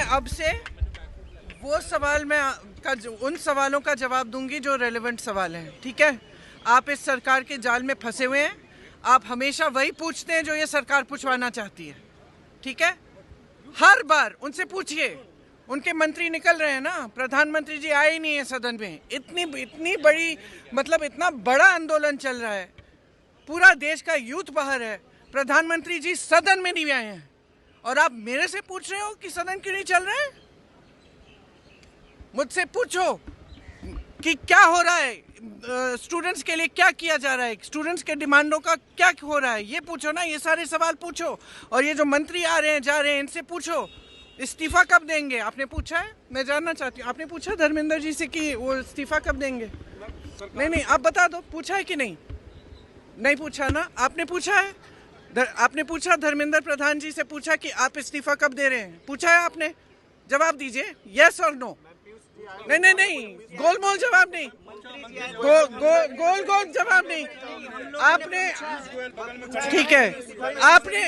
अब से वो सवाल उन सवालों का जवाब दूंगी जो रेलेवेंट सवाल हैं, ठीक है। आप इस सरकार के जाल में फंसे हुए हैं। आप हमेशा वही पूछते हैं जो ये सरकार पूछवाना चाहती है, ठीक है। हर बार उनसे पूछिए। उनके मंत्री निकल रहे हैं ना, प्रधानमंत्री जी आए ही नहीं है सदन में। इतनी बड़ी मतलब इतना बड़ा आंदोलन चल रहा है, पूरा देश का यूथ बाहर है, प्रधानमंत्री जी सदन में नहीं आए हैं और आप मेरे से पूछ रहे हो कि सदन क्यों नहीं चल रहा है। मुझसे पूछो कि क्या हो रहा है, स्टूडेंट्स के लिए क्या किया जा रहा है, स्टूडेंट्स के डिमांडों का क्या हो रहा है, ये पूछो ना। ये सारे सवाल पूछो। और ये जो मंत्री आ रहे हैं जा रहे हैं, इनसे पूछो इस्तीफा कब देंगे। आपने पूछा है? मैं जानना चाहती हूँ, आपने पूछा धर्मेंद्र जी से कि वो इस्तीफा कब देंगे? नहीं, आप बता दो, पूछा है कि नहीं? नहीं पूछा ना। आपने पूछा है? आपने पूछा धर्मेंद्र प्रधान जी से पूछा कि आप इस्तीफा कब दे रहे हैं? पूछा है आपने? जवाब दीजिए, यस और नो। नहीं, गोलमोल जवाब नहीं, गोल जवाब नहीं। आपने ठीक है, आपने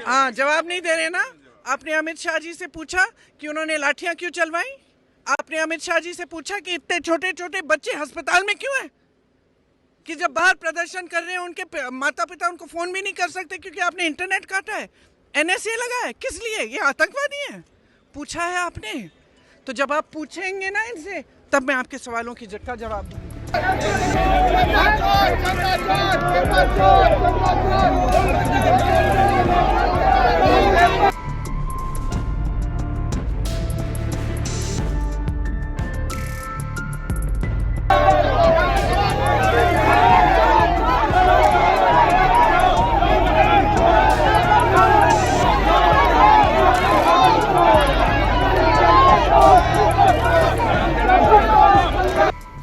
हाँ जवाब नहीं दे रहे ना। आपने अमित शाह जी से पूछा कि उन्होंने लाठियां क्यों चलवाई? आपने अमित शाह जी से पूछा कि इतने छोटे छोटे बच्चे अस्पताल में क्यों हैं? कि जब बाहर प्रदर्शन कर रहे हैं उनके माता पिता उनको फोन भी नहीं कर सकते क्योंकि आपने इंटरनेट काटा है, NSA लगा है। किस लिए? ये आतंकवादी हैं। पूछा है आपने? तो जब आप पूछेंगे ना इनसे, तब मैं आपके सवालों की का जवाब दूंगा।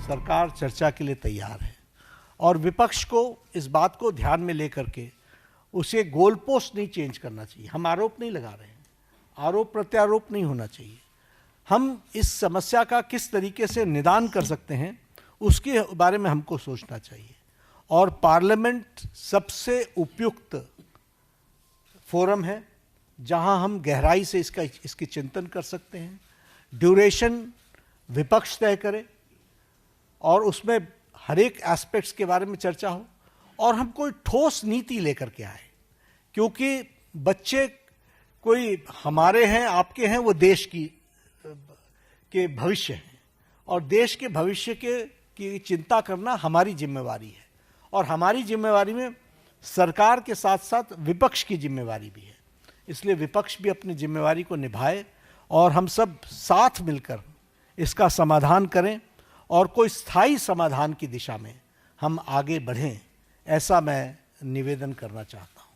सरकार चर्चा के लिए तैयार है और विपक्ष को इस बात को ध्यान में लेकर के उसे गोल पोस्ट नहीं चेंज करना चाहिए। हम आरोप नहीं लगा रहे हैं, आरोप प्रत्यारोप नहीं होना चाहिए। हम इस समस्या का किस तरीके से निदान कर सकते हैं उसके बारे में हमको सोचना चाहिए और पार्लियामेंट सबसे उपयुक्त फोरम है जहां हम गहराई से इसकी चिंतन कर सकते हैं। ड्यूरेशन विपक्ष तय करे और उसमें हर एक एस्पेक्ट्स के बारे में चर्चा हो और हम कोई ठोस नीति लेकर के आए, क्योंकि बच्चे कोई हमारे हैं आपके हैं, वो देश के भविष्य हैं और देश के भविष्य की चिंता करना हमारी जिम्मेवारी है और हमारी जिम्मेवारी में सरकार के साथ साथ विपक्ष की जिम्मेवारी भी है। इसलिए विपक्ष भी अपनी जिम्मेवारी को निभाए और हम सब साथ मिलकर इसका समाधान करें और कोई स्थायी समाधान की दिशा में हम आगे बढ़ें, ऐसा मैं निवेदन करना चाहता हूँ।